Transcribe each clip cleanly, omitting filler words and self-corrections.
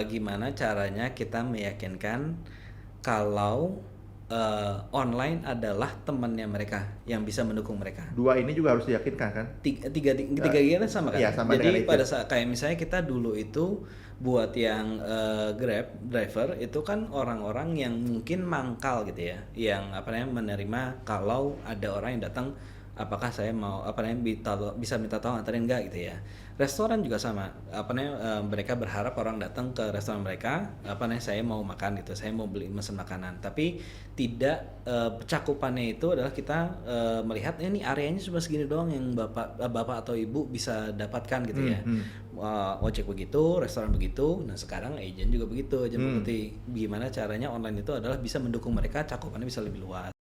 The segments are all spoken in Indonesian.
gimana caranya kita meyakinkan kalau online adalah temannya mereka yang bisa mendukung mereka. Dua ini juga harus diyakinkan kan? Tiga gini sama kan? Iya, sama dengan Jadi agent. pada saat kayak misalnya kita dulu itu buat yang Grab driver itu kan orang-orang yang mungkin mangkal gitu ya, yang menerima kalau ada orang yang datang, apakah saya mau bisa minta tolong anterin nggak gitu ya. Restoran juga sama, mereka berharap orang datang ke restoran mereka, saya mau makan gitu, saya mau beli mesen makanan, tapi tidak cakupannya itu adalah kita melihat ini areanya cuma segini doang yang bapak atau ibu bisa dapatkan gitu ya. Ojek begitu, restoran begitu, nah sekarang agent juga begitu, agent property. Gimana caranya online itu adalah bisa mendukung mereka, cakupannya bisa lebih luas.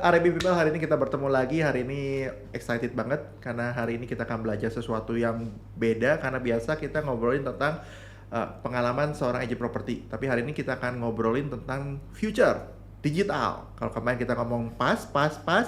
RB People, hari ini kita bertemu lagi. Hari ini excited banget karena hari ini kita akan belajar sesuatu yang beda, karena biasa kita ngobrolin tentang pengalaman seorang agent property. Tapi hari ini kita akan ngobrolin tentang future digital. Kalau kemarin kita ngomong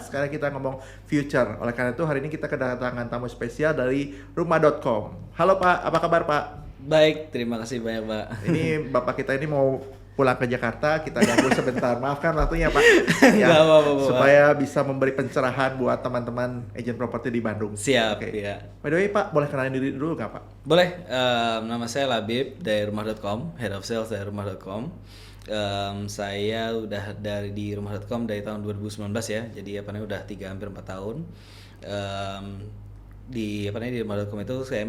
sekarang kita ngomong future. Oleh karena itu hari ini kita kedatangan tamu spesial dari rumah.com. Halo Pak, apa kabar Pak? Baik, terima kasih banyak Pak. Ini Bapak kita ini mau pulang ke Jakarta, kita ganggu sebentar. Maafkan waktunya Pak. Ya, Nggak apa-apa, Pak. supaya bisa memberi pencerahan buat teman-teman agent properti di Bandung. Siap, Oke. ya. By the way Pak, boleh kenalin diri dulu nggak Pak? Boleh, nama saya Labib dari rumah.com, Head of Sales dari rumah.com. Saya udah di rumah.com dari tahun 2019 ya, jadi udah hampir 4 tahun. Di rumah.com itu saya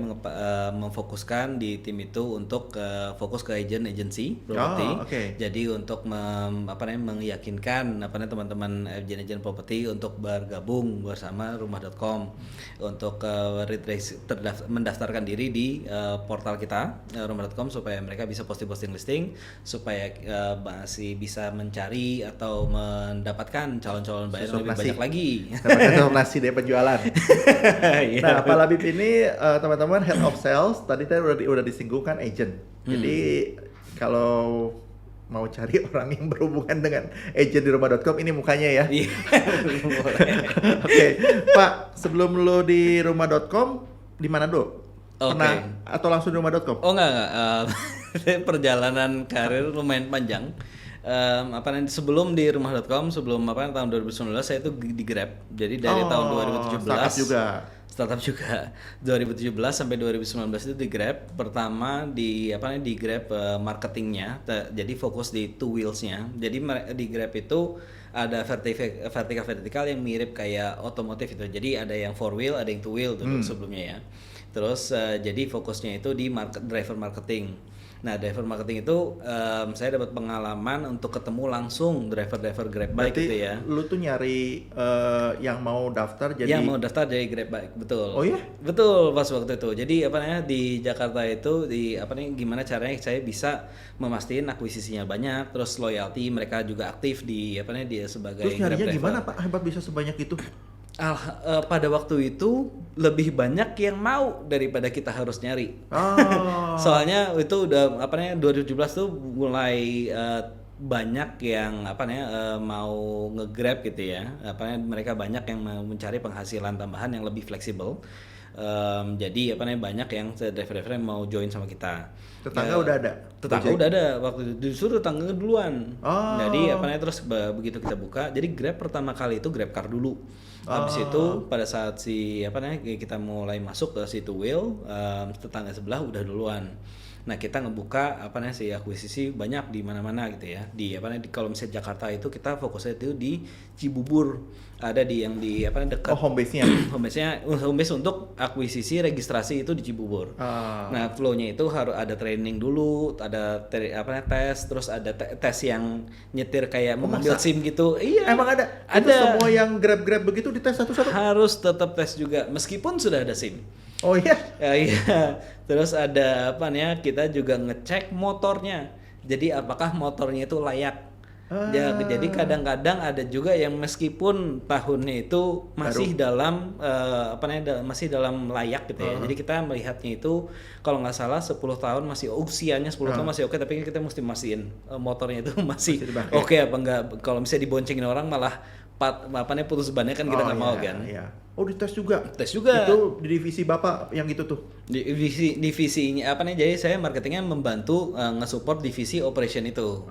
memfokuskan di tim itu untuk fokus ke agency property. Okay. Jadi untuk meyakinkan teman-teman agen property untuk bergabung bersama rumah.com untuk mendaftarkan diri di portal kita rumah.com supaya mereka bisa posting listing, supaya masih bisa mencari atau mendapatkan calon-calon buyer yang lebih banyak lagi. Dapatkan donasi dari penjualan. Nah, Pak Labib ini teman-teman head of sales, tadi udah disinggungkan agent. Jadi kalau mau cari orang yang berhubungan dengan agent di rumah.com, ini mukanya ya. Oke, Pak, sebelum lo di rumah.com di mana dulu? Pernah atau langsung di rumah.com? Oh enggak. Perjalanan karir lumayan panjang. Sebelum di rumah.com, tahun 2019 saya itu di Grab. Jadi dari tahun 2017 startup juga 2017 sampai 2019 itu di Grab. Pertama di Grab marketingnya, jadi fokus di two wheels-nya. Jadi di Grab itu ada vertikal yang mirip kayak otomotif itu. Jadi ada yang four wheel, ada yang two wheel dulu sebelumnya ya. Terus jadi fokusnya itu di driver marketing. Nah, driver marketing itu saya dapat pengalaman untuk ketemu langsung driver Grab bike gitu ya. Berarti lu tuh nyari yang mau daftar jadi... Yang mau daftar jadi Grab bike, betul. Oh iya? Betul, pas waktu itu. Jadi di Jakarta itu gimana caranya saya bisa memastikan akuisisinya banyak, terus loyalty mereka juga aktif dia sebagai Terus Grab nyarinya driver. gimana Pak? Hebat bisa sebanyak itu? Pada waktu itu lebih banyak yang mau daripada kita harus nyari. Soalnya itu udah 2017 tuh mulai banyak yang mau nge-grab gitu ya. Mereka banyak yang mau mencari penghasilan tambahan yang lebih fleksibel. Jadi banyak yang driver-driver yang mau join sama kita. Tetangga udah ada? Tetangga udah ada waktu itu, justru tetangga duluan. Jadi terus begitu kita buka, jadi Grab pertama kali itu Grab Car dulu. Habis itu pada saat kita mulai masuk ke si two wheel, tetangga sebelah udah duluan. Nah, kita ngebuka akuisisi banyak di mana-mana gitu ya. Kalau misalnya Jakarta itu kita fokusnya itu di Cibubur. Ada dekat home base-nya. home base untuk akuisisi registrasi itu di Cibubur. Nah, flow-nya itu harus ada training dulu, ada tes, terus ada tes yang nyetir kayak mengambil SIM gitu. Iya. Emang ada? Itu semua yang Grab begitu dites satu-satu? Harus tetap tes juga meskipun sudah ada SIM. Oh iya? Iya, terus ada apa nih? Kita juga ngecek motornya. Jadi apakah motornya itu layak? Ya, jadi Ah, kadang-kadang ada juga yang meskipun tahunnya itu baru. masih dalam apa namanya masih dalam layak gitu ya. Jadi Heeh, kita melihatnya itu kalau nggak salah 10 tahun masih usianya 10 tahun heeh, masih oke, tapi kita mesti mastiin motornya itu masih masih dipakai. oke apa enggak. Kalau misalnya diboncengin orang malah apa namanya putus bannya kan kita Oh nggak mau iya, kan. iya. Oh dites juga. Tes juga. Itu di divisi Bapak yang gitu tuh. Divisinya apa nih, jadi saya marketingnya membantu nge-support divisi operation itu.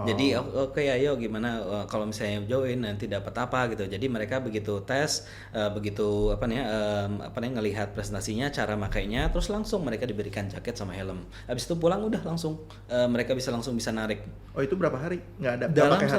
Jadi Oh, oke ayo gimana kalau misalnya join nanti dapat apa gitu. Jadi mereka begitu tes begitu apa nih ngelihat presentasinya, cara makainya, terus langsung mereka diberikan jaket sama helm. Habis itu pulang udah langsung mereka bisa narik. oh itu berapa hari? Nggak ada, nggak Dalam pakai hari.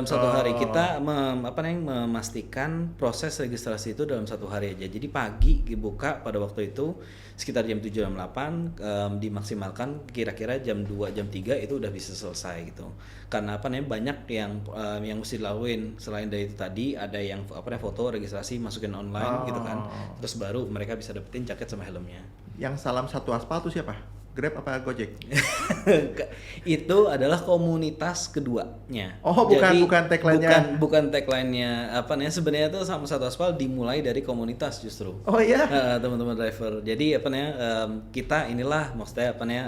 satu hari Oh, kita memastikan proses registrasi itu dalam satu hari aja. Jadi pagi dibuka pada waktu itu sekitar jam 7 jam 8 dimaksimalkan kira-kira jam 2 jam 3 itu udah bisa selesai gitu. Karena apa namanya banyak yang mesti dilakuin. Selain dari itu tadi ada yang apa namanya foto registrasi masukin online gitu kan. oh. Terus baru mereka bisa dapetin jaket sama helmnya. Yang salam satu aspal tuh siapa? Grab apa Gojek? Itu adalah komunitas keduanya. Oh, Jadi bukan tagline-nya. bukan tagline-nya apa nih sebenarnya tuh sama satu aspal dimulai dari komunitas justru. Oh iya. Teman-teman driver. Jadi apa namanya kita inilah maksudnya apa namanya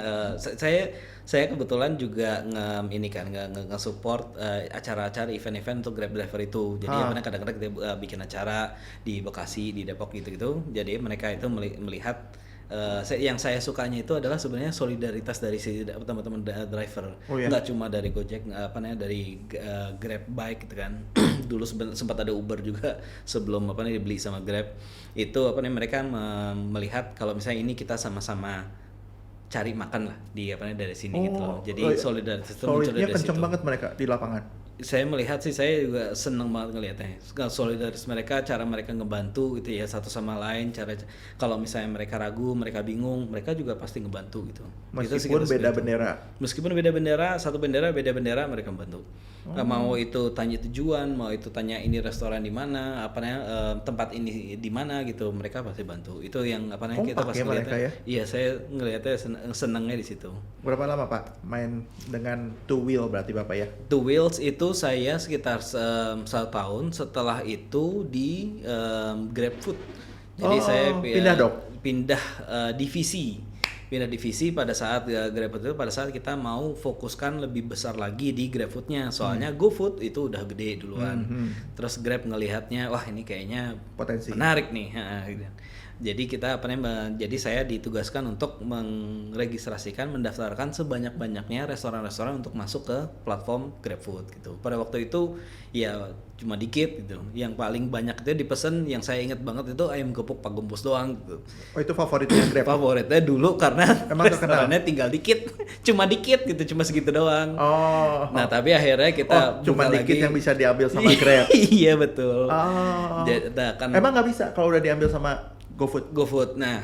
saya kebetulan juga ini kan nge-support acara-acara event-event untuk Grab driver itu. Jadi apa namanya kadang-kadang kita bikin acara di Bekasi, di Depok gitu-gitu. Jadi mereka itu melihat yang saya sukanya itu adalah sebenarnya solidaritas dari si teman-teman driver, Oh iya. nggak cuma dari Gojek, apa namanya dari Grab bike gitu kan. Dulu sempat ada Uber juga sebelum apa namanya dibeli sama Grab. Itu apa namanya mereka melihat kalau misalnya ini kita sama-sama cari makan lah di apa namanya dari sini gitu loh. Oh, Jadi solidaritas itu muncul solidnya dari kenceng situ. banget mereka di lapangan. Saya melihat sih, saya juga seneng banget ngelihatnya solidaritas mereka, cara mereka ngebantu gitu ya satu sama lain, cara kalau misalnya mereka ragu, mereka bingung, mereka juga pasti ngebantu gitu. Itu sih Meskipun kita beda seperti itu. bendera. Meskipun beda bendera, satu bendera beda bendera mereka membantu. Mau itu tanya tujuan, mau itu tanya ini restoran di mana, apa namanya tempat ini di mana gitu, mereka pasti bantu. Itu yang apa namanya kita Kompak pas ya mereka ngelihatnya. ya. Iya, saya ngelihatnya senengnya di situ. Berapa lama Pak main dengan two wheel berarti Bapak ya? Two Wheels itu saya sekitar 1 tahun, setelah itu di GrabFood. Jadi Oh, saya pindah dong? pindah divisi pada saat GrabFood itu, pada saat kita mau fokuskan lebih besar lagi di GrabFood-nya. Soalnya GoFood itu udah gede duluan. Terus Grab ngelihatnya, wah ini kayaknya Potensi. menarik nih. Gitu. Jadi kita apa namanya? Jadi saya ditugaskan untuk meregistrasikan, mendaftarkan sebanyak-banyaknya restoran-restoran untuk masuk ke platform GrabFood gitu. Pada waktu itu ya cuma dikit gitu. Yang paling banyak itu dipesen, yang saya ingat banget itu ayam gepuk Pak Gembus doang gitu. Oh itu favoritnya Grab. Favoritnya dulu karena Emang terkenal? restorannya tinggal dikit, cuma dikit gitu, cuma segitu doang. Oh. Nah tapi akhirnya kita Cuma buka dikit lagi. yang bisa diambil sama Grab. Iya betul. Oh. Nah, kan Emang nggak bisa kalau udah diambil sama GoFood? GoFood. Nah,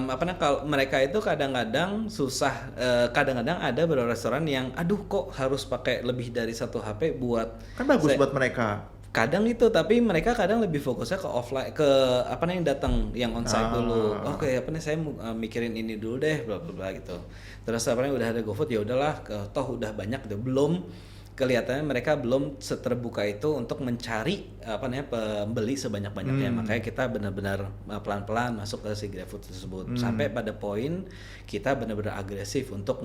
apa namanya kalau mereka itu kadang-kadang susah, kadang-kadang ada beberapa restoran yang, aduh kok harus pakai lebih dari satu HP buat. Kan bagus Saya- buat mereka. Kadang itu, tapi mereka kadang lebih fokusnya ke offline, ke apa namanya datang, yang onsite dulu. Oke, apa nih saya mikirin ini dulu deh, bla bla bla gitu. Terus apa namanya udah ada GoFood ya udahlah, toh udah banyak gitu. Belum kelihatannya mereka belum seterbuka itu untuk mencari apa namanya pembeli sebanyak-banyaknya. Makanya kita benar-benar pelan-pelan masuk ke si GrabFood tersebut sampai pada poin kita benar-benar agresif untuk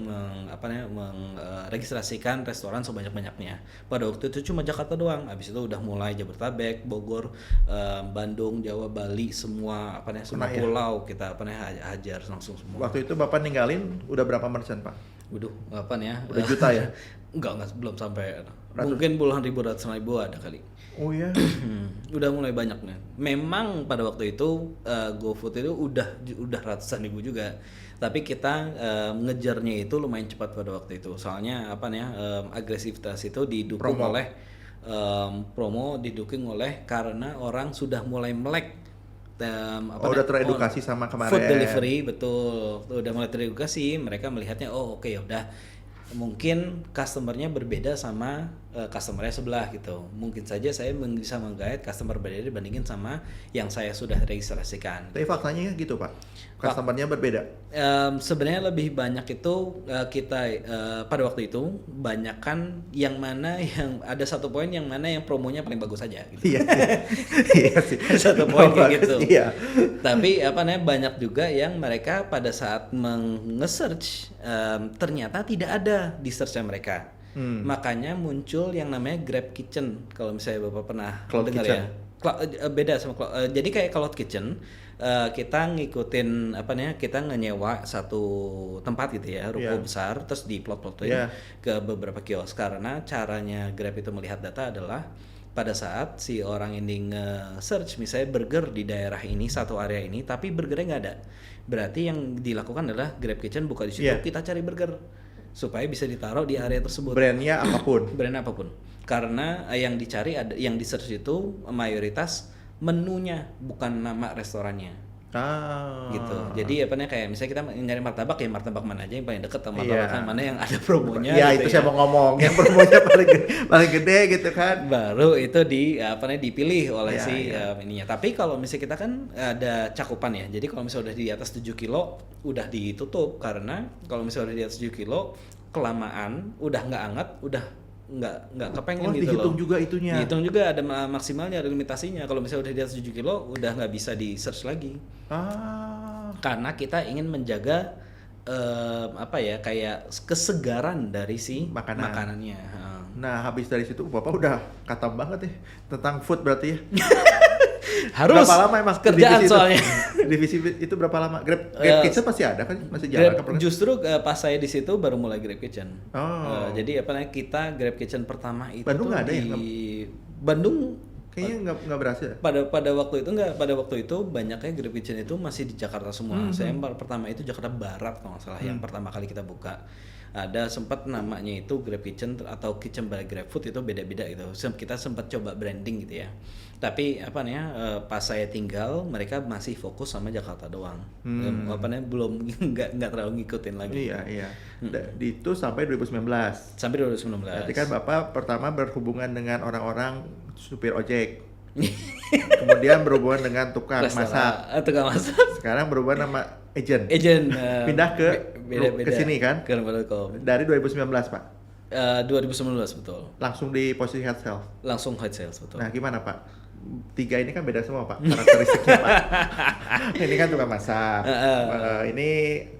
meregistrasikan restoran sebanyak-banyaknya. Pada waktu itu cuma Jakarta doang. Habis itu udah mulai Jabodetabek, Bogor, Bandung, Jawa, Bali, semua apa namanya semua Kena ya? pulau kita apa namanya hajar langsung semua. Waktu itu Bapak ninggalin udah berapa merchant Pak? Waduh, apa nih ya? Udah juta ya? Enggak, belum sampai. Mungkin puluhan ribu, ratusan ribu ada kali. Oh iya. Udah mulai banyak nih. Memang pada waktu itu GoFood itu udah ratusan ribu juga. Tapi kita ngejarnya itu lumayan cepat pada waktu itu. Soalnya apa nih ya, agresivitas itu didukung Promo. oleh promo didukung oleh karena orang sudah mulai melek Udah teredukasi sama kemarin. food delivery, betul, udah mulai teredukasi. Mereka melihatnya oh oke ya udah, mungkin customernya berbeda sama customer-nya sebelah gitu. Mungkin saja saya bisa menggait customer berbeda dibandingin sama yang saya sudah registrasikan. Tapi faktanya gitu Pak, customer-nya berbeda. Sebenarnya lebih banyak itu kita pada waktu itu banyakkan yang mana yang ada satu poin yang mana yang promonya paling bagus saja gitu. Iya, iya sih. Satu poin kayak gitu. Iya. Tapi banyak juga yang mereka pada saat nge-search ternyata tidak ada di search-nya mereka. Makanya muncul yang namanya Grab Kitchen. Kalau misalnya Bapak pernah Cloud dengar Kitchen. ya. Beda sama jadi kayak Cloud Kitchen, kita ngikutin kita ngenyewa satu tempat gitu ya, ruko besar, terus diplot-plotin ke beberapa kios. Karena caranya Grab itu melihat data adalah pada saat si orang ini nge-search misalnya burger di daerah ini, satu area ini, tapi burgernya nggak ada, berarti yang dilakukan adalah Grab Kitchen buka di situ, kita cari burger supaya bisa ditaruh di area tersebut. Brandnya apapun. Brand apapun. Karena yang dicari yang di search itu mayoritas menunya, bukan nama restorannya. Gitu. Jadi kayak misalnya kita nyari martabak, ya martabak mana aja yang paling deket sama martabak mana yang ada promonya. Iya, gitu itu saya mau ngomong yang promonya paling gede gitu kan. Baru itu dipilih oleh ininya. Tapi kalau misalnya kita kan ada cakupan ya. Jadi kalau misalnya udah di atas 7 kilo udah ditutup, karena kalau misalnya udah di atas 7 kilo kelamaan udah nggak anget, udah nggak kepengen gitu loh. Dihitung juga itunya. Dihitung juga, ada maksimalnya, ada limitasinya. Kalau misalnya udah di atas 7 kilo udah nggak bisa di search lagi. Karena kita ingin menjaga kayak kesegaran dari si makanannya. Nah, habis dari situ Bapak udah katam banget ya tentang food berarti ya. Harus. Berapa lama emang kerjaan soalnya. Divisi itu berapa lama? Grab Kitchen masih ada kan? Masih jalan kan? Justru pas saya di situ baru mulai Grab Kitchen. Jadi kita Grab Kitchen pertama itu Bandung nggak ada ya? Bandung kayaknya nggak berhasil. Pada waktu itu nggak. Pada waktu itu banyaknya Grab Kitchen itu masih di Jakarta semua. Saya pertama itu Jakarta Barat kalau nggak salah, yang pertama kali kita buka. Ada sempat namanya itu Grab Kitchen atau Kitchen by Grab Food, itu beda-beda gitu. Kita sempat coba branding gitu ya. Tapi pas saya tinggal mereka masih fokus sama Jakarta doang. Belum nggak terlalu ngikutin lagi. Iya. Itu sampai 2019. Sampai 2019. Berarti kan Bapak pertama berhubungan dengan orang-orang supir ojek. Kemudian berhubungan dengan tukang masak. Sekarang berhubungan sama agent. Pindah ke sini kan? Ke Rembo.com. Dari 2019 Pak. 2019 betul. Langsung di posisi head sales. Langsung head sales betul. Nah gimana Pak? 3 ini kan beda semua Pak karakteristiknya Pak. Ini kan tukang masak. Ini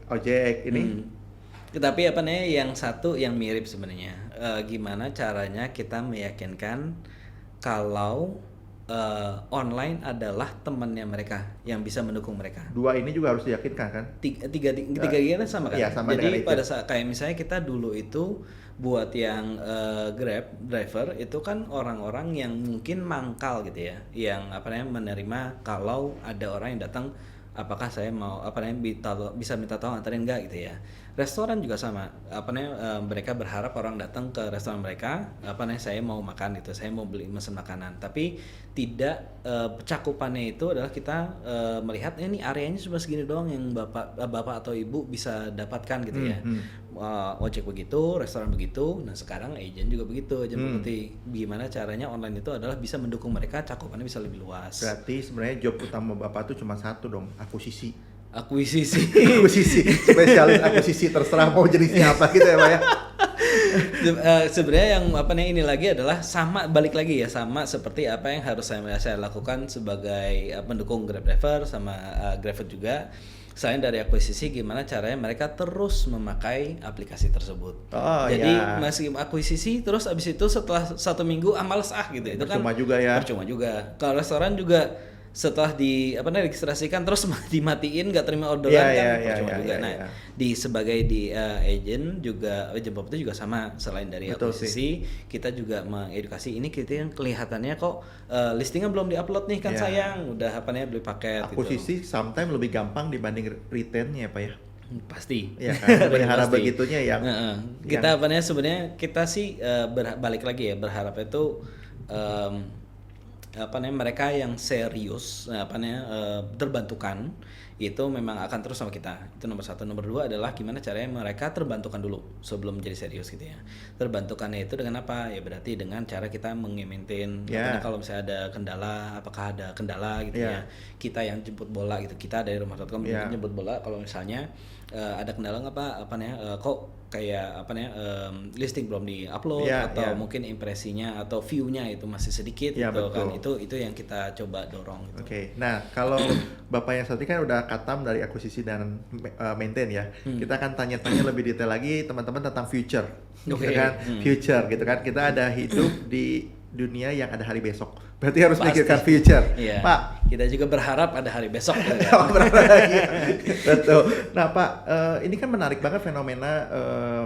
ojek. Ini. Tapi yang satu yang mirip sebenarnya. Gimana caranya kita meyakinkan kalau online adalah temannya mereka yang bisa mendukung mereka. 2 ini juga harus diyakinkan kan? Tiga ini sama kan? Iya, sama. Jadi pada saat kayak misalnya kita dulu itu buat yang Grab driver itu kan orang-orang yang mungkin mangkal gitu ya, yang menerima kalau ada orang yang datang, apakah saya mau bisa minta tolong anterin enggak gitu ya. Restoran juga sama, mereka berharap orang datang ke restoran mereka, saya mau makan gitu, saya mau beli mesen makanan. Tapi tidak cakupannya itu adalah kita melihat ini areanya cuma segini doang yang bapak atau ibu bisa dapatkan gitu ya. Ojek begitu, restoran begitu. Nah sekarang agent juga begitu, agent properti. Gimana caranya online itu adalah bisa mendukung mereka, cakupannya bisa lebih luas. Berarti sebenarnya job utama bapak tuh cuma satu dong, akuisisi. Spesialis akuisisi, terserah mau jenisnya apa gitu ya Pak ya. Sebenarnya yang ini lagi adalah balik lagi ya, sama seperti apa yang harus saya lakukan sebagai pendukung Grab driver sama GrabFood juga. Selain dari akuisisi, gimana caranya mereka terus memakai aplikasi tersebut. Jadi masih akuisisi, terus abis itu setelah 1 minggu males gitu. Itu kan percuma juga. Kalau restoran juga setelah registrasikan terus dimatiin, nggak terima orderan percuma juga. Sebagai agent juga, agent properti juga sama. Selain dari akuisisi, kita juga mengedukasi ini, kita yang kelihatannya kok listingnya belum diupload nih kan sayang, udah beli paket. Akuisisi gitu. Sometimes lebih gampang dibanding retainnya Pak ya. Pasti. Ya kan, berharap begitunya yang kita sebenarnya kita sih balik lagi ya, berharap itu mereka yang serius terbantukan itu memang akan terus sama kita. Itu nomor satu. Nomor dua adalah gimana caranya mereka terbantukan dulu sebelum jadi serius gitu ya. Terbantukannya itu dengan apa? Ya berarti dengan cara kita meng-maintain kalau misalnya ada kendala, apakah ada kendala gitu ya. Kita yang jemput bola gitu. Kita dari rumah.com jemput bola kalau misalnya ada kendala nggak Pak? Kok kayak listing belum di-upload atau mungkin impresinya atau view-nya itu masih sedikit gitu kan. Itu yang kita coba dorong gitu. Oke. Nah, kalau Bapak yang satu kan udah katam dari akuisisi dan maintain ya. Kita akan tanya-tanya lebih detail lagi teman-teman tentang future. Gitu kan? Future gitu kan. Kita ada hidup di dunia yang ada hari besok. Berarti harus mikirkan future. Iya. Pak, kita juga berharap ada hari besok. Betul. Nah, Pak, ini kan menarik banget fenomena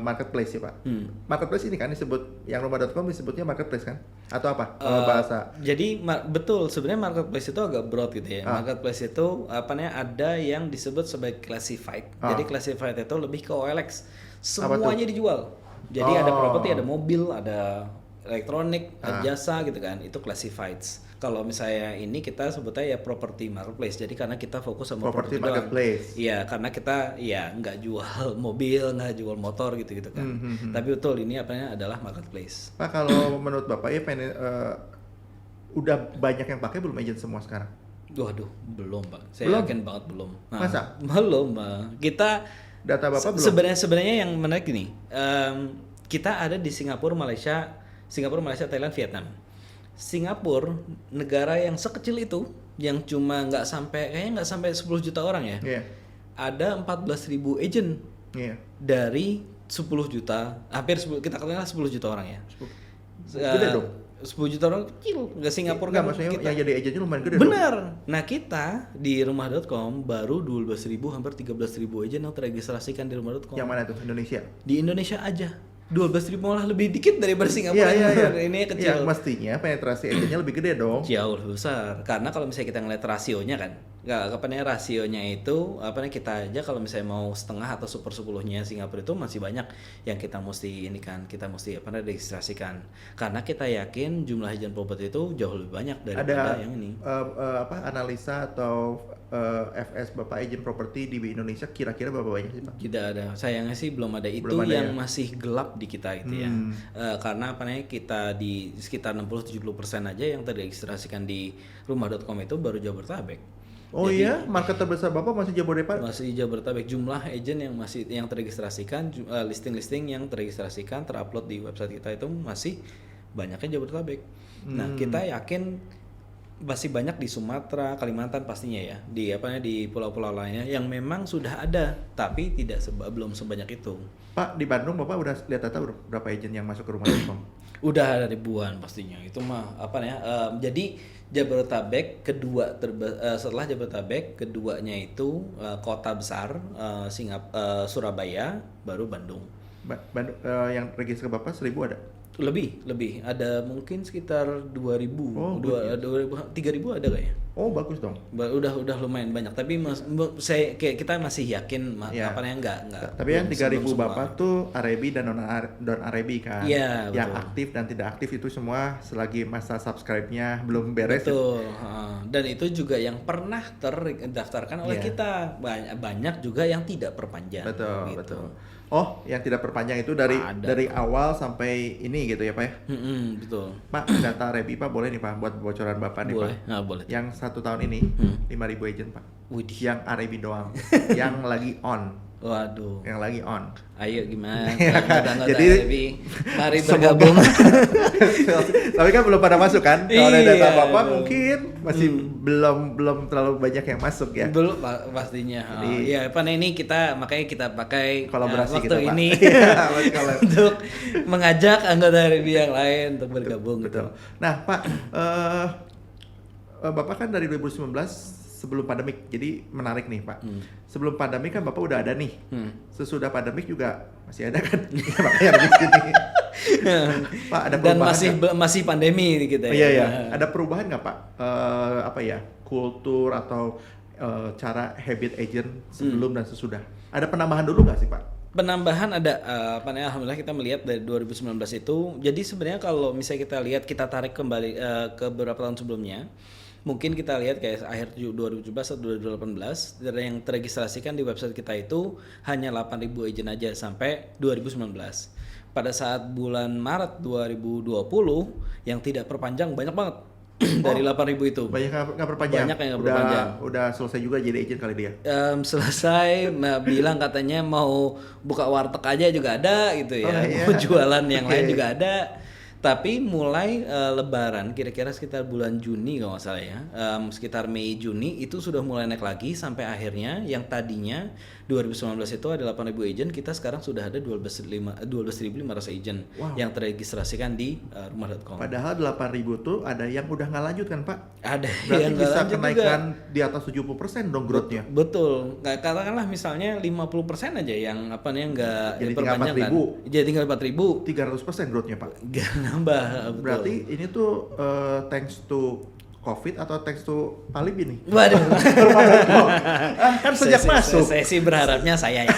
marketplace ya, Pak. Marketplace ini kan disebut yang rumah.com disebutnya marketplace kan? Atau apa? Bahasa. Jadi betul, sebenarnya marketplace itu agak broad gitu ya. Marketplace itu ada yang disebut sebagai classified. Jadi classified itu lebih ke OLX. Semuanya dijual. Jadi ada properti, ada mobil, ada elektronik, jasa gitu kan, itu classifieds. Kalau misalnya ini kita sebutnya ya property marketplace. Jadi karena kita fokus sama property marketplace. Iya, karena kita ya nggak jual mobil, nggak jual motor gitu kan. Tapi betul ini adalah marketplace. Pak, kalau menurut Bapak ya udah banyak yang pakai belum agent semua sekarang? Waduh, belum Pak. Saya yakin banget belum. Masa? Belum Pak. Kita data Bapak belum? Sebenarnya yang menarik gini, kita ada di Singapura, Malaysia, Thailand, Vietnam. Singapura negara yang sekecil itu, yang cuma nggak sampai 10 juta orang ya. Ada 14.000 agent dari 10 juta, hampir 10, kita katakanlah 10 juta orang ya. Gede dong. 10 juta orang kecil, nggak Singapura kan. Maksudnya yang jadi agentnya lumayan gede. Benar. Nah kita di rumah.com baru 12.000 hampir 13.000 agent yang terregistrasikan di rumah.com. Yang mana tuh? Indonesia? Di Indonesia aja. 12.000 malah lebih dikit daripada Singapura. Ini kecil. Ya, mestinya penetrasi agentnya lebih gede dong. Jauh lebih besar. Karena kalau misalnya kita ngeliat rasionya kan, rasionya itu kita aja kalau misalnya mau setengah atau super 10-nya Singapura itu masih banyak yang kita mesti registrasikan. Karena kita yakin jumlah agent property itu jauh lebih banyak daripada yang ini. Analisa atau FS Bapak agent property di Indonesia kira-kira berapa banyak sih Pak? Tidak ada. Sayangnya sih belum ada itu yang masih gelap di kita itu ya. Karena kita di sekitar 60-70% aja yang terregistrasikan di rumah.com itu baru Jabodetabek. Jadi, iya, market terbesar Bapak masih Jabodetabek? Masih Jabodetabek. Jumlah agent yang terregistrasikan, listing-listing yang terregistrasikan, terupload di website kita itu masih banyaknya Jabodetabek. Nah, kita yakin masih banyak di Sumatera, Kalimantan pastinya ya, di pulau-pulau lainnya yang memang sudah ada, tapi belum sebanyak itu. Pak, di Bandung Bapak udah lihat data berapa agent yang masuk ke rumah.com? Udah ada ribuan pastinya. Itu mah jadi Jabodetabek setelah Jabodetabek keduanya itu kota besar Surabaya, baru Bandung. Yang register ke Bapak 1.000 ada? Lebih ada mungkin sekitar 2.000, 3.000 ada kayaknya. Oh, bagus dong. Udah lumayan banyak, tapi kita masih yakin enggak. Tapi yang 3.000 Bapak tuh Arabi dan non Arabi kan. Iya, yang aktif dan tidak aktif itu semua selagi masa subscribe-nya belum beres. Betul. Dan itu juga yang pernah terdaftarkan oleh kita. Banyak juga yang tidak perpanjang. Betul, gitu. betul. Oh, yang tidak perpanjang itu dari awal sampai ini gitu ya Pak ya? Betul. Pak, data Arabi Pak boleh nih Pak buat bocoran Bapak nih Pak? Boleh. Yang 1 tahun ini 5.000 agent Pak. Widih. Yang Arabi doang. Yang lagi on. Waduh. Yang lagi on. Ayo gimana? Jadi mari bergabung. Tapi kan belum pada masuk kan? Kalau ada data Bapak belum. mungkin masih belum terlalu banyak yang masuk ya. Belum pastinya. Ini makanya kita pakai kolaborasi waktu kita, ini Pak. untuk mengajak anggota RB yang lain untuk bergabung. Betul. Nah, Pak, Bapak kan dari 2019 sebelum pandemik, jadi menarik nih Pak. Sebelum pandemik kan Bapak udah ada nih. Sesudah pandemik juga masih ada kan? Makanya di sini. Pak, ada perubahan. Dan masih pandemi kita ya. Iya. Ada perubahan nggak Pak? Kultur atau cara habit agent sebelum dan sesudah? Ada penambahan dulu nggak sih Pak? Penambahan ada, alhamdulillah kita melihat dari 2019 itu. Jadi sebenarnya kalau misalnya kita tarik kembali ke beberapa tahun sebelumnya, mungkin kita lihat kayak akhir 2017 atau 2018 dari yang terregistrasikan di website kita itu hanya 8.000 agent aja sampai 2019. Pada saat bulan Maret 2020 yang tidak perpanjang banyak banget dari 8.000 itu. Banyak nggak perpanjang. Banyak yang nggak perpanjang. Udah selesai juga jadi agent kali dia. Selesai bilang katanya mau buka warteg aja juga ada gitu ya. Oh, iya. Mau jualan yang Oke. lain juga ada. Tapi mulai Lebaran kira-kira sekitar bulan Juni kalau nggak salah ya, sekitar Mei Juni itu sudah mulai naik lagi sampai akhirnya yang tadinya 2019 itu ada 8.000 agent, kita sekarang sudah ada 12.500 agent Wow. yang terregistrasikan di rumah.com. Padahal 8.000 tuh ada yang udah nggak lanjut kan Pak? Ada Berarti yang nggak bisa lanjut kenaikan juga. di atas 70% dong growth-nya. Betul. Nggak, katakanlah misalnya 50% aja yang apa nih nggak Jadi tinggal diperpanjang kan. 4.000. Jadi tinggal 4.000. 300% growth-nya Pak. Nggak nambah. Betul. Berarti ini tuh thanks to COVID atau thanks to Alibi nih? Waduh. Kan sejak masuk. Saya sih berharapnya saya ya.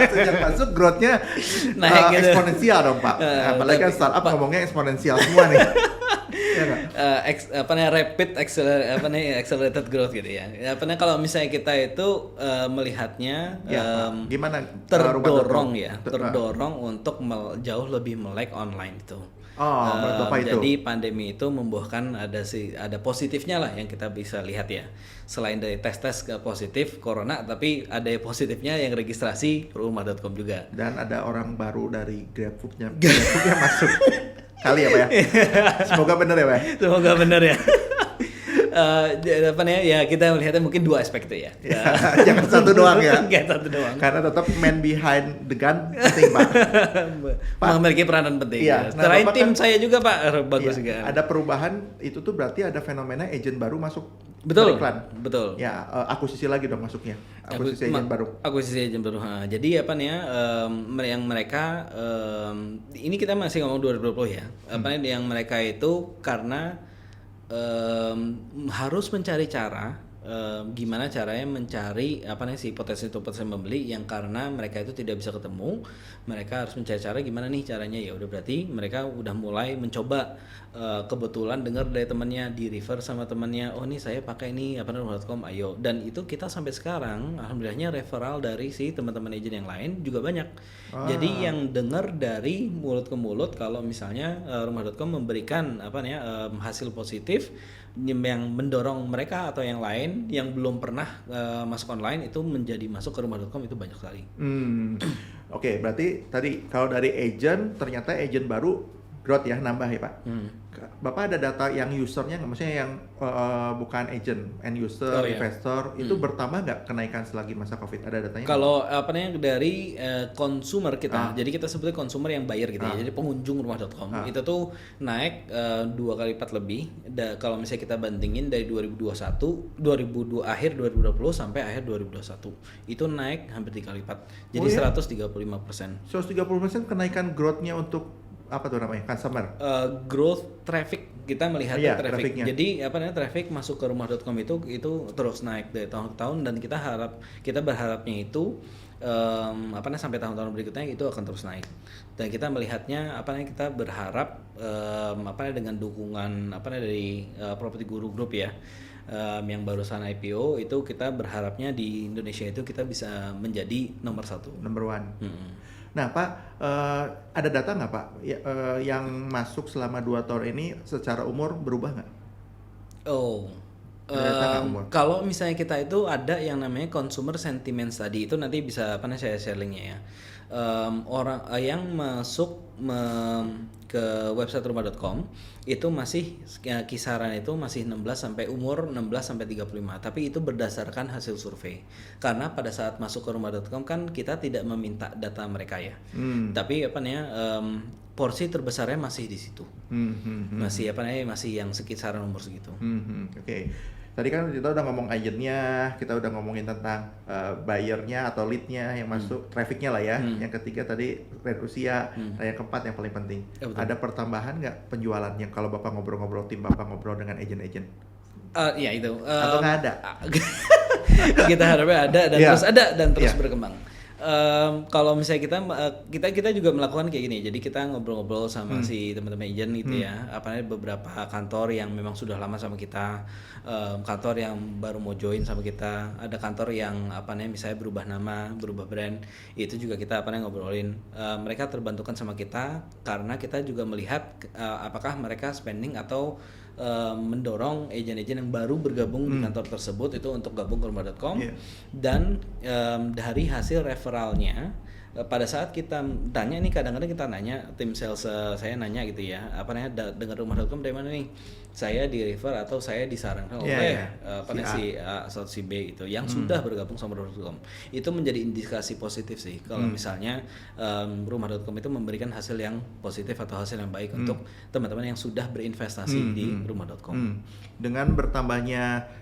Sejak masuk growth-nya Naik gitu. eksponensial dong Pak. Apalagi kan tapi- startup Pak. ngomongnya eksponensial semua nih. Iya nggak? Apa namanya rapid accelerated growth gitu ya. Apa namanya kalau misalnya kita itu melihatnya Ya, Pak. Gimana terdorong Rumah.com? ya, terdorong untuk jauh lebih melek online itu. Oh, menurut Bapak itu? Jadi pandemi itu membuahkan ada positifnya lah yang kita bisa lihat ya. Selain dari tes ke positif corona, tapi ada positifnya yang registrasi rumah.com juga. Dan ada orang baru dari GrabFood-nya masuk. Kali ya Pak ya? Semoga bener ya Pak ya? Semoga benar ya. Apa nih ya, kita melihatnya mungkin dua aspek itu ya. Jangan satu doang ya. Jangan satu doang. Karena tetap man behind the gun penting Pak. Memiliki peranan penting. Iya, Ya. nah, Selain Bapak tim kan- saya juga Pak, bagus Iya, juga. ada perubahan itu tuh berarti ada fenomena agent baru masuk Betul. iklan. Betul. Ya, akuisisi lagi dong masuknya. Akuisisi agent baru. Akuisisi agent baru. Jadi apa nih ya, yang mereka ini kita masih ngomong 2020 ya. Apa nih yang mereka itu karena harus mencari cara gimana caranya mencari apa nih si potensi pembeli yang karena mereka itu tidak bisa ketemu, mereka harus mencari cara gimana nih caranya. Ya udah berarti mereka udah mulai mencoba, kebetulan dengar dari temannya, di refer sama temannya, oh nih saya pakai ini apa namanya rumah.com, ayo. Dan itu kita sampai sekarang alhamdulillahnya referral dari si teman-teman agent yang lain juga banyak. Jadi yang dengar dari mulut ke mulut kalau misalnya rumah.com memberikan apa nih hasil positif yang mendorong mereka atau yang lain yang belum pernah masuk online itu menjadi masuk ke rumah.com itu banyak sekali. Oke, berarti tadi kalau dari agent ternyata agent baru growth ya nambah ya Pak. Bapak ada data yang usernya nggak? Maksudnya yang bukan agent, end user, Oh, iya. investor itu bertambah nggak kenaikan selagi masa COVID? Ada datanya? Kalau apa namanya dari consumer kita, jadi kita sebutnya consumer yang buyer gitu ya, jadi pengunjung rumah.com itu tuh naik 2 kali lipat lebih. Kalau misalnya kita bandingin dari 2021, akhir 2020 sampai akhir 2021 itu naik hampir 3 kali lipat, jadi 135%. 130% kenaikan growth-nya untuk apa tuh namanya? Customer. Growth traffic kita melihat Iya, traffic. trafficnya. Jadi apa namanya traffic masuk ke rumah.com itu terus naik dari tahun ke tahun dan kita berharapnya itu apa namanya sampai tahun-tahun berikutnya itu akan terus naik. Dan kita melihatnya apa namanya kita berharap apa namanya dengan dukungan apa namanya dari Property Guru Group ya. Yang barusan IPO itu kita berharapnya di Indonesia itu kita bisa menjadi nomor 1. Number one. Nah Pak, ada data nggak Pak yang masuk selama 2 tahun ini secara umur berubah nggak? Oh, Ada data nggak umur? kalau misalnya kita itu ada yang namanya consumer sentiment study itu nanti bisa apa namanya saya share linknya ya. Orang yang masuk ke website rumah.com itu masih kisaran itu masih 16 sampai umur 16 sampai 35, tapi itu berdasarkan hasil survei. Karena pada saat masuk ke rumah.com kan kita tidak meminta data mereka ya. Tapi apa namanya porsi terbesarnya masih di situ. Masih apa namanya masih yang sekisaran umur segitu. Oke. Tadi kan kita udah ngomong agentnya, kita udah ngomongin tentang buyernya atau leadnya yang masuk, trafficnya lah ya. Yang ketiga tadi rate usia, nah yang keempat yang paling penting. Ya, betul. Ada pertambahan nggak penjualannya kalau Bapak ngobrol-ngobrol, tim Bapak ngobrol dengan agent-agent? Ya itu. Atau nggak ada? Kita harapnya ada dan Iya. terus ada dan terus Iya. berkembang. Kalau misalnya kita juga melakukan kayak gini. Jadi kita ngobrol-ngobrol sama si teman-teman agent gitu ya. Apa namanya beberapa kantor yang memang sudah lama sama kita, kantor yang baru mau join sama kita, ada kantor yang apa namanya misalnya berubah nama, berubah brand. Itu juga kita apa namanya ngobrolin. Mereka terbantukan sama kita karena kita juga melihat apakah mereka spending atau mendorong agen-agen yang baru bergabung di kantor tersebut itu untuk gabung ke rumah.com. Dan dari hasil referralnya pada saat kita tanya nih, kadang-kadang kita nanya tim sales, saya nanya gitu ya, apa namanya dengar rumah.com dari mana nih, saya di refer atau saya disarankan oleh apa namanya si A atau si B itu yang sudah bergabung sama rumah.com. Itu menjadi indikasi positif sih kalau misalnya rumah.com itu memberikan hasil yang positif atau hasil yang baik untuk teman-teman yang sudah berinvestasi di rumah.com. Dengan bertambahnya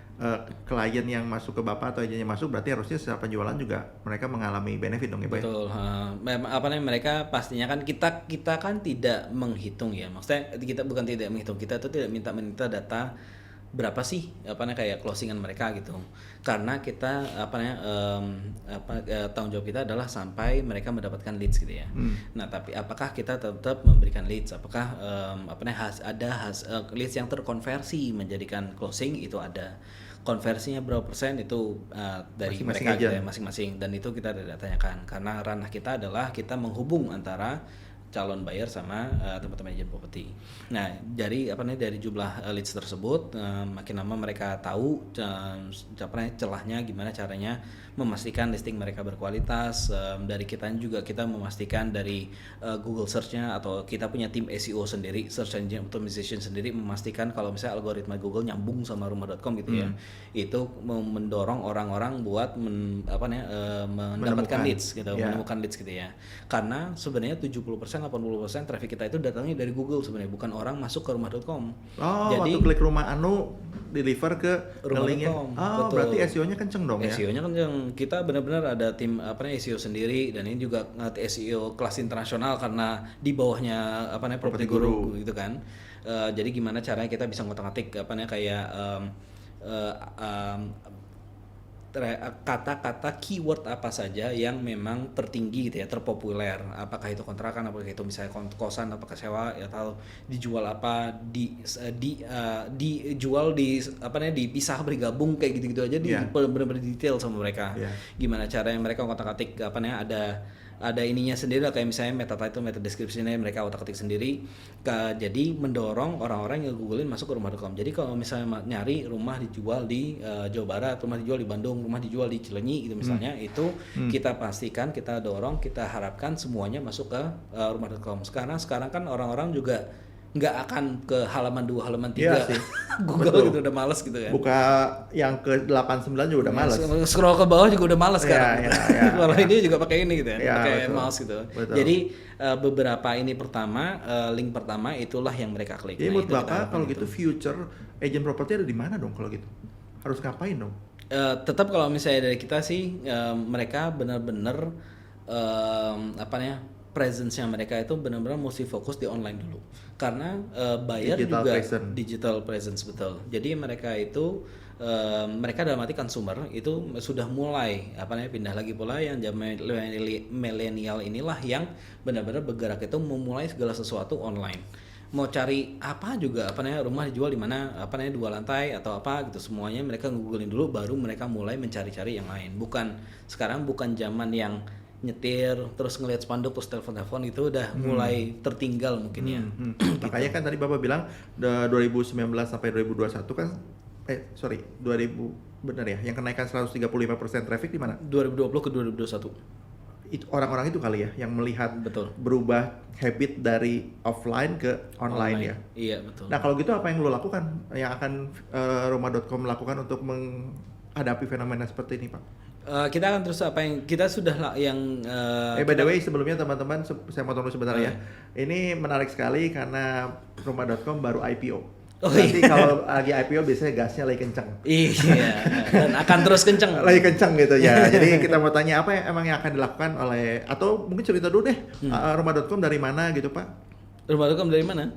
klien yang masuk ke Bapak atau agennya masuk, berarti harusnya secara penjualan juga mereka mengalami benefit dong ya Pak? Betul. Memang apa namanya mereka pastinya kan kita kan tidak menghitung ya. Maksudnya kita bukan tidak menghitung, kita tuh tidak minta data berapa sih apa namanya kayak closingan mereka gitu. Karena kita apa namanya tanggung jawab kita adalah sampai mereka mendapatkan leads gitu ya. Nah, tapi apakah kita tetap memberikan leads? Apakah apa namanya ada leads yang terkonversi menjadikan closing, itu ada. Konversinya berapa persen itu dari Masing-masing mereka gitu aja. ya, masing-masing, dan itu kita tidak tanyakan karena ranah kita adalah kita menghubung antara calon buyer sama teman-teman agent properti. Nah, dari apa namanya dari jumlah leads tersebut makin lama mereka tahu celahnya, gimana caranya memastikan listing mereka berkualitas. Dari kita juga kita memastikan dari Google Search-nya, atau kita punya tim SEO sendiri, Search Engine Optimization sendiri, memastikan kalau misalnya algoritma Google nyambung sama rumah.com gitu ya. Itu mendorong orang-orang buat mendapatkan leads gitu, menemukan leads gitu ya. Karena sebenarnya 70% 80% traffic kita itu datangnya dari Google sebenarnya, bukan orang masuk ke rumah.com. Jadi waktu klik rumah Anu deliver ke linknya. Betul. Berarti SEO-nya kenceng dong ya? SEO-nya kenceng. Kita benar-benar ada tim SEO sendiri, dan ini juga SEO kelas internasional karena di bawahnya Property Guru gitu kan. Jadi gimana caranya kita bisa ngotak-ngatik kayak kata-kata keyword apa saja yang memang tertinggi gitu ya, terpopuler, apakah itu kontrakan, apakah itu misalnya kosan, apakah sewa atau dijual apa, dijual dipisah bergabung kayak gitu-gitu aja. Benar-benar detail sama mereka. Gimana caranya mereka ngotak-ngatik ada ininya sendiri lah, kayak misalnya meta title, meta description-nya mereka otak-atik sendiri. Jadi mendorong orang-orang yang googlein masuk ke rumah.com. Jadi kalau misalnya nyari rumah dijual di Jawa Barat, rumah dijual di Bandung, rumah dijual di Cileunyi gitu misalnya, itu kita pastikan, kita dorong, kita harapkan semuanya masuk ke rumah.com. Sekarang kan orang-orang juga nggak akan ke halaman 2, halaman 3 Google gitu, udah males gitu kan. Buka yang ke 89 juga udah males. Scroll ke bawah juga udah males sekarang. Kalau ya. Ini juga pakai ini gitu ya, pakai mouse gitu. Betul. Jadi beberapa ini pertama, link pertama itulah yang mereka klik. Jadi menurut Bapak kalau gitu future agent property ada di mana dong kalau gitu? Harus ngapain dong? Tetap kalau misalnya dari kita sih mereka benar-benar presence-nya mereka itu benar-benar mesti fokus di online dulu, karena buyer digital presence betul. Jadi mereka itu mereka dalam arti consumer itu sudah mulai pindah lagi pola yang zaman milenial inilah yang benar-benar bergerak itu memulai segala sesuatu online. Mau cari apa juga rumah dijual di mana 2 lantai atau apa gitu, semuanya mereka googling dulu baru mereka mulai mencari-cari yang lain. Sekarang bukan zaman yang nyetir terus ngelihat spanduk terus telepon itu udah mulai tertinggal mungkin ya. Gitu. Makanya kan tadi Bapak bilang 2019 sampai 2021 kan 2000 benar ya, yang kenaikan 135% traffic di mana? 2020 ke 2021. Itu orang-orang itu kali ya yang melihat berubah habit dari offline ke online ya. Iya, betul. Nah, kalau gitu apa yang lo lakukan, yang akan rumah.com lakukan untuk menghadapi fenomena seperti ini, Pak? Kita akan terus kita sudah yang by the way sebelumnya teman-teman, saya mau tunggu sebentar ya. Ini menarik sekali karena rumah.com baru IPO. Berarti kalau lagi IPO biasanya gasnya lagi kenceng. Iya, dan akan terus kenceng. Lagi kenceng gitu ya. Jadi kita mau tanya apa yang akan dilakukan oleh, atau mungkin cerita dulu deh rumah.com dari mana gitu Pak? Rumah.com dari mana?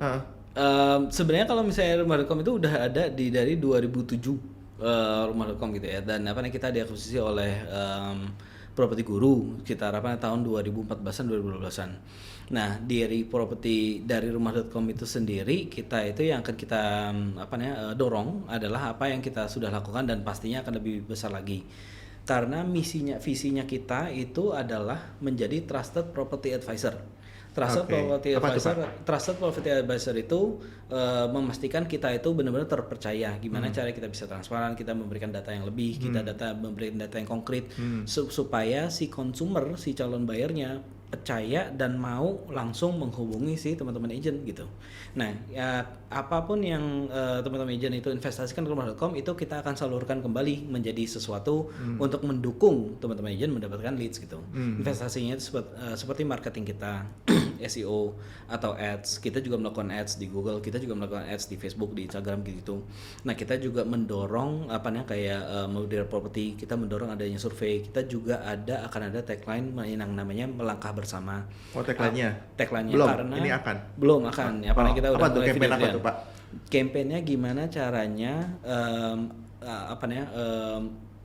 Sebenarnya kalau misalnya rumah.com itu udah ada dari 2007. Rumah.com gitu ya, dan kita diakuisisi oleh properti guru sekitar tahun 2014-an 2012-an. Nah, dari rumah.com itu sendiri kita itu yang akan kita dorong adalah apa yang kita sudah lakukan dan pastinya akan lebih besar lagi. Karena visinya kita itu adalah menjadi trusted property advisor. Trusted property advisor itu memastikan kita itu benar-benar terpercaya. Gimana cara kita bisa transparan, kita memberikan data yang lebih, memberikan data yang konkret supaya si consumer, si calon bayarnya percaya dan mau langsung menghubungi si teman-teman agent gitu. Nah, ya apapun yang teman-teman agent itu investasikan ke rumah.com itu kita akan salurkan kembali menjadi sesuatu untuk mendukung teman-teman agent mendapatkan leads gitu. Investasinya itu seperti marketing kita, SEO atau ads. Kita juga melakukan ads di Google, kita juga melakukan ads di Facebook, di Instagram gitu. Nah, kita juga mendorong model property, kita mendorong adanya survei. Kita juga akan ada tagline yang namanya melangkah bersama. Oh, tagline-nya? Tagline-nya belum, karena ini akan? Belum akan. Kita udah mulai campaign apa tuh, Pak? Campaign-nya gimana caranya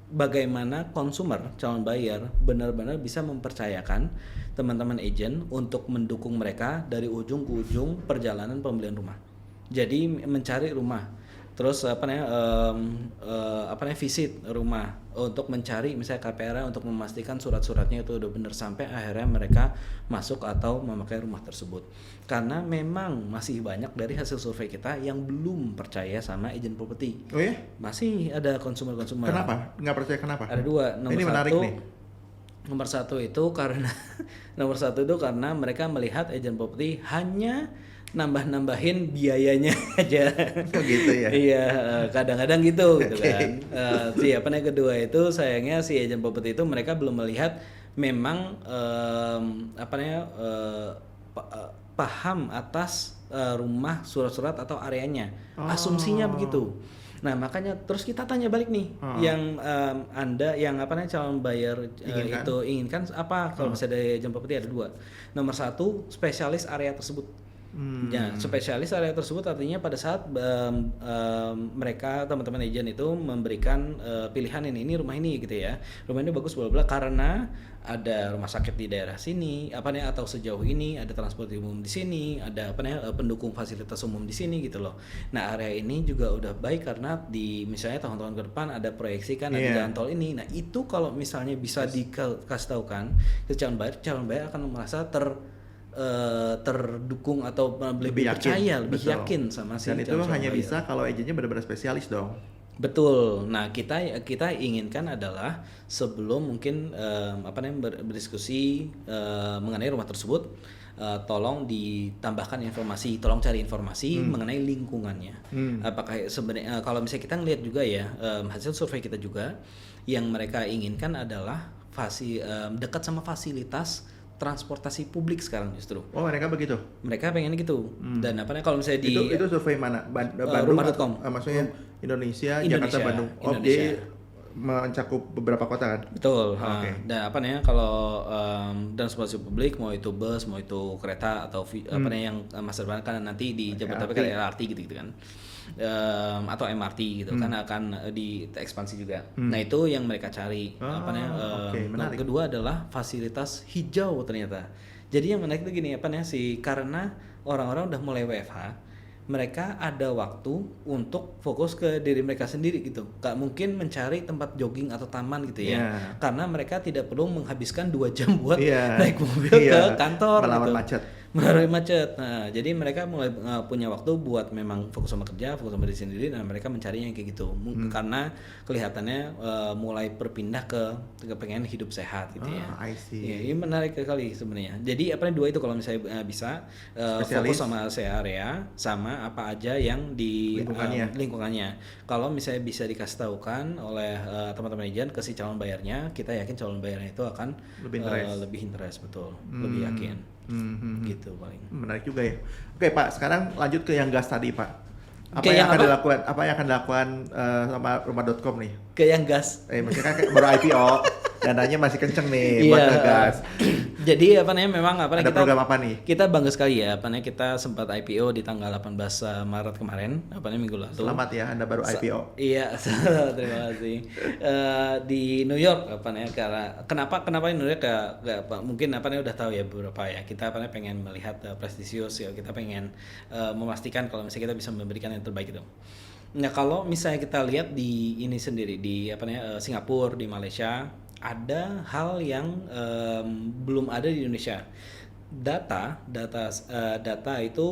bagaimana consumer, calon bayar benar-benar bisa mempercayakan teman-teman agent untuk mendukung mereka dari ujung ke ujung perjalanan pembelian rumah. Jadi mencari rumah, terus visit rumah untuk mencari misalnya KPR untuk memastikan surat-suratnya itu udah benar sampai akhirnya mereka masuk atau memakai rumah tersebut. Karena memang masih banyak dari hasil survei kita yang belum percaya sama agent property. Oh ya? Masih ada konsumer-konsumer. Kenapa? Nggak percaya kenapa? Ada dua. Ini menarik nih. Nomor satu itu karena mereka melihat agent property hanya nambah-nambahin biayanya aja. Oh gitu ya. Iya, kadang-kadang gitu kan. Kedua itu sayangnya si agent property itu mereka belum melihat memang paham atas rumah, surat-surat atau areanya. Asumsinya begitu. Nah, makanya terus kita tanya balik nih, yang Anda yang calon bayar itu inginkan apa? Kalau misalnya dari agent property ada dua. Nomor satu, spesialis area tersebut. Ya, spesialis area tersebut artinya pada saat mereka teman-teman agent itu memberikan pilihan ini rumah ini gitu ya. Rumah ini bagus bla bla karena ada rumah sakit di daerah sini, atau sejauh ini ada transportasi umum di sini, ada pendukung fasilitas umum di sini gitu loh. Nah, area ini juga udah baik karena di misalnya tahun-tahun ke depan ada proyeksi kan ada jalan tol ini. Nah, itu kalau misalnya bisa dikasih tahu kan ke calon bayar akan merasa terdukung atau lebih percaya, lebih yakin sama si dan itu hanya bisa kalau agennya benar-benar spesialis dong. Betul. Nah, kita inginkan adalah sebelum mungkin berdiskusi mengenai rumah tersebut, tolong ditambahkan informasi, tolong cari informasi mengenai lingkungannya. Apakah sebenarnya kalau misalnya kita ngelihat juga ya hasil survei kita juga yang mereka inginkan adalah dekat sama fasilitas transportasi publik sekarang justru. Oh, mereka begitu. Mereka pengen gitu. Dan kalau misalnya itu survei mana? Rumah.com. Maksudnya Indonesia, Jakarta, Bandung. Oh, dia mencakup beberapa kota kan? Betul. Okay. Dan kalau transportasi publik mau itu bus, mau itu kereta atau yang masa depan kan nanti di Jabodetabek LRT gitu kan. Atau MRT gitu kan akan diekspansi juga. Nah, itu yang mereka cari. Nah, kedua adalah fasilitas hijau ternyata. Jadi yang menarik itu gini karena orang-orang udah mulai WFH, mereka ada waktu untuk fokus ke diri mereka sendiri gitu. Gak mungkin mencari tempat jogging atau taman gitu ya. Karena mereka tidak perlu menghabiskan 2 jam buat naik mobil ke kantor melalui macet. Nah, jadi mereka mulai punya waktu buat memang fokus sama kerja, fokus sama diri sendiri, dan mereka mencarinya kayak gitu. Karena kelihatannya mulai berpindah ke pengen hidup sehat gitu ya. I see. Ya, ini menarik sekali sebenarnya. Jadi dua itu kalau misalnya bisa fokus sama area sama apa aja yang di lingkungannya. Kalau misalnya bisa dikasih tahukan oleh teman-teman agent ke si calon bayarnya, kita yakin calon bayarnya itu akan lebih interest betul, lebih yakin. Gitu paling. Menarik juga ya. Oke Pak, sekarang lanjut ke yang gas tadi Pak. Apa yang akan dilakukan sama rumah.com nih? Ke yang gas. Maksudnya kan baru IPO. dananya masih kenceng nih buat Iya. ngegas. Jadi apa namanya memang apa Ada namanya program apa nih? kita bangga sekali ya apa namanya kita sempat IPO di tanggal 18 Maret kemarin apa namanya minggu lalu. Selamat ya, Anda baru IPO. Iya, terima kasih. Di New York apa namanya kenapa di New York mungkin apa namanya udah tahu ya beberapa ya. Kita apa namanya pengen melihat prestisius ya, kita pengen memastikan kalau misalnya kita bisa memberikan yang terbaik itu. Nah, kalau misalnya kita lihat di ini sendiri di apa namanya Singapura, di Malaysia ada hal yang belum ada di Indonesia. Data itu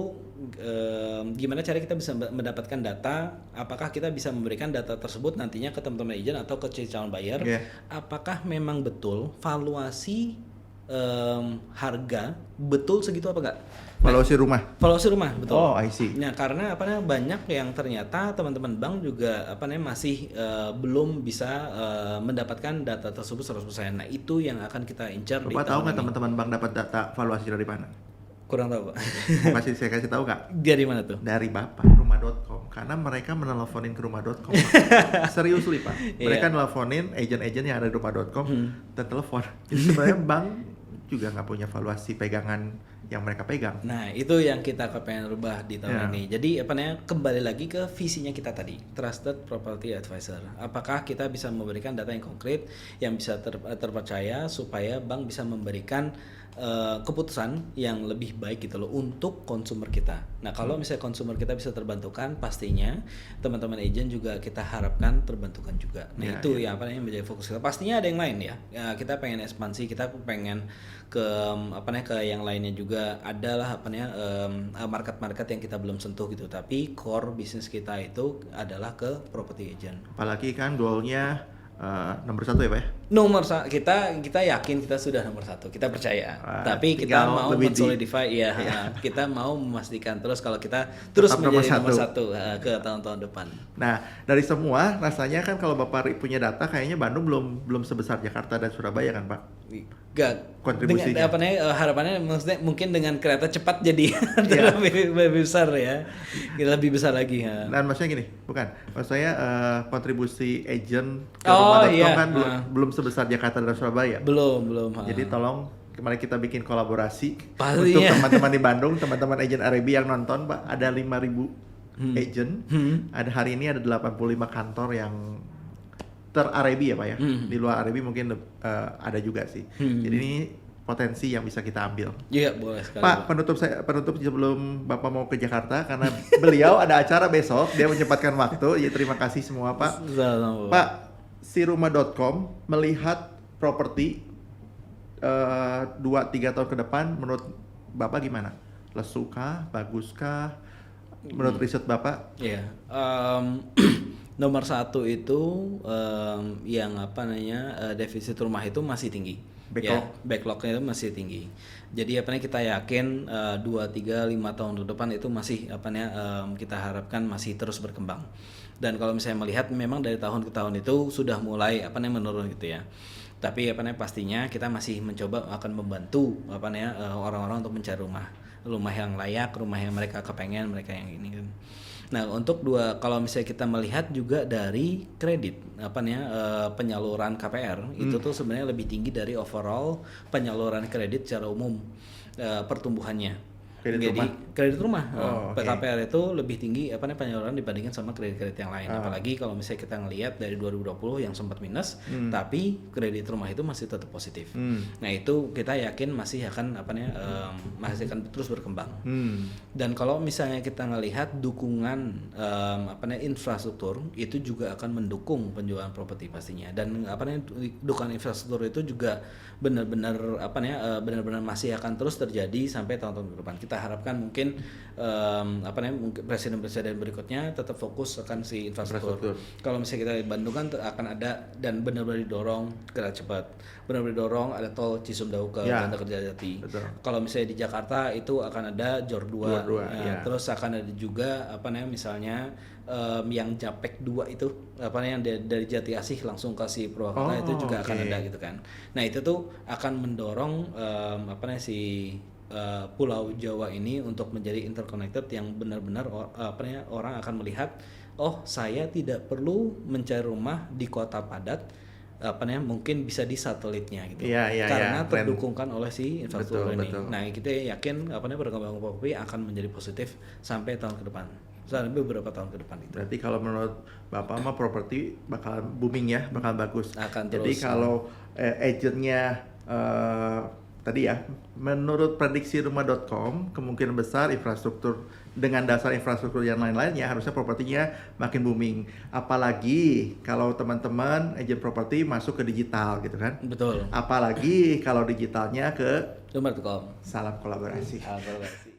gimana cara kita bisa mendapatkan data? Apakah kita bisa memberikan data tersebut nantinya ke teman-teman agent atau ke calon buyer? Iya. Apakah memang betul valuasi harga betul segitu apa enggak? Valuasi rumah. Valuasi rumah betul. Oh, I see. Nah, karena apa namanya banyak yang ternyata teman-teman bank juga apa namanya masih belum bisa mendapatkan data tersebut 100%. Nah, itu yang akan kita incar di Bapak tahu tahun nggak ini. teman-teman bank dapat data valuasi dari mana? Kurang tahu, Pak. Saya kasih tahu nggak? Dari mana tuh? Dari Bapak, rumah.com. Karena mereka meneleponin ke rumah.com. Pak. Serius nih Pak. Mereka nelponin agent-agent yang ada di rumah.com dan telepon. Jadi sebenarnya bank juga nggak punya valuasi pegangan yang mereka pegang. Nah, itu yang kita pengen rubah di tahun ini. Jadi apa namanya kembali lagi ke visinya kita tadi, Trusted Property Advisor. Apakah kita bisa memberikan data yang konkret, yang bisa terpercaya supaya bank bisa memberikan keputusan yang lebih baik gitu loh untuk konsumer kita. Nah, kalau misalnya konsumer kita bisa terbantukan, pastinya teman-teman agent juga kita harapkan terbantukan juga. Nah, itu yang apa namanya menjadi fokus kita. Pastinya ada yang lain ya. Kita pengen ekspansi, kita pengen ke apa namanya ke yang lainnya juga adalah apa namanya market-market yang kita belum sentuh gitu. Tapi core bisnis kita itu adalah ke property agent. Apalagi kan goalnya nomor 1 ya Pak ya? Kita yakin kita sudah nomor 1, kita percaya. Tapi kita tinggal mau lebih mensolidify kita mau memastikan terus kalau kita terus Tetap menjadi nomor nomor 1 ke tahun-tahun depan. Nah, dari semua rasanya kan kalau Bapak punya data kayaknya Bandung belum sebesar Jakarta dan Surabaya kan Pak? Gak Kontribusinya. dengan apa namanya harapannya maksudnya mungkin dengan kereta cepat jadi lebih besar ya, lebih besar lagi ya. Dan maksudnya gini, bukan, maksud saya kontribusi agent ke Oh, rumah.com iya. kan belum sebesar Jakarta dan Surabaya. Belum. Jadi tolong kemarin kita bikin kolaborasi Pastinya. untuk teman-teman di Bandung, teman-teman agent Arabi yang nonton Pak, ada 5.000 agent, ada hari ini ada 85 kantor yang ter-Arabi ya Pak ya, di luar Arabi mungkin ada juga sih. Jadi ini potensi yang bisa kita ambil. Iya, boleh sekali. Pak, penutup sebelum Bapak mau ke Jakarta karena beliau ada acara besok, dia menyempatkan waktu. Ya terima kasih semua Pak. Pak, si rumah.com melihat properti 2-3 tahun ke depan menurut Bapak gimana? Lesukah, baguskah? Menurut riset Bapak? Iya. Nomor 1 itu yang apa namanya defisit rumah itu masih tinggi. Backlognya itu masih tinggi. Jadi apa namanya kita yakin 2, 3, 5 tahun ke depan itu masih apa namanya kita harapkan masih terus berkembang. Dan kalau misalnya melihat memang dari tahun ke tahun itu sudah mulai apa namanya menurun gitu ya. Tapi apa namanya pastinya kita masih mencoba akan membantu apa namanya orang-orang untuk mencari rumah yang layak, rumah yang mereka kepengen, mereka yang ini kan. Nah, untuk kalau misalnya kita melihat juga dari kredit penyaluran KPR itu tuh sebenarnya lebih tinggi dari overall penyaluran kredit secara umum pertumbuhannya. Kredit rumah KPR itu lebih tinggi penyaluran dibandingkan sama kredit-kredit yang lain. Apalagi kalau misalnya kita ngelihat dari 2020 yang sempat minus, tapi kredit rumah itu masih tetap positif. Nah, itu kita yakin masih akan masih akan terus berkembang. Dan kalau misalnya kita ngelihat dukungan infrastruktur itu juga akan mendukung penjualan properti pastinya. Dan dukungan infrastruktur itu juga benar-benar benar-benar masih akan terus terjadi sampai tahun-tahun ke depan. Kita harapkan mungkin mungkin presiden-presiden berikutnya tetap fokus akan si infrastruktur. Kalau misalnya kita di Bandung kan akan ada dan benar-benar didorong kereta cepat, benar-benar didorong ada tol Cisumdawu ke Banda Kertajati. Kalau misalnya di Jakarta itu akan ada JOR 2, terus akan ada juga misalnya yang Japek 2 itu yang dari Jati Asih langsung ke si Purwakarta itu juga akan ada gitu kan. Nah, itu tuh akan mendorong Pulau Jawa ini untuk menjadi interconnected yang benar-benar orang akan melihat, oh saya tidak perlu mencari rumah di kota padat mungkin bisa di satelitnya gitu. Iya, iya, Karena iya. terdukungkan oleh si infrastruktur Betul, ini. betul. Nah, kita yakin perkembangan Shopee akan menjadi positif sampai tahun ke depan. Sampai beberapa tahun ke depan itu. Berarti kalau menurut Bapak mah properti bakal booming ya, bakal bagus. Akan Jadi terus, kalau agentnya tadi ya, menurut prediksi rumah.com kemungkinan besar infrastruktur dengan dasar infrastruktur yang lain-lainnya harusnya propertinya makin booming. Apalagi kalau teman-teman agent properti masuk ke digital gitu kan. Betul. Apalagi kalau digitalnya ke Rumah.com. salam kolaborasi. Kolaborasi.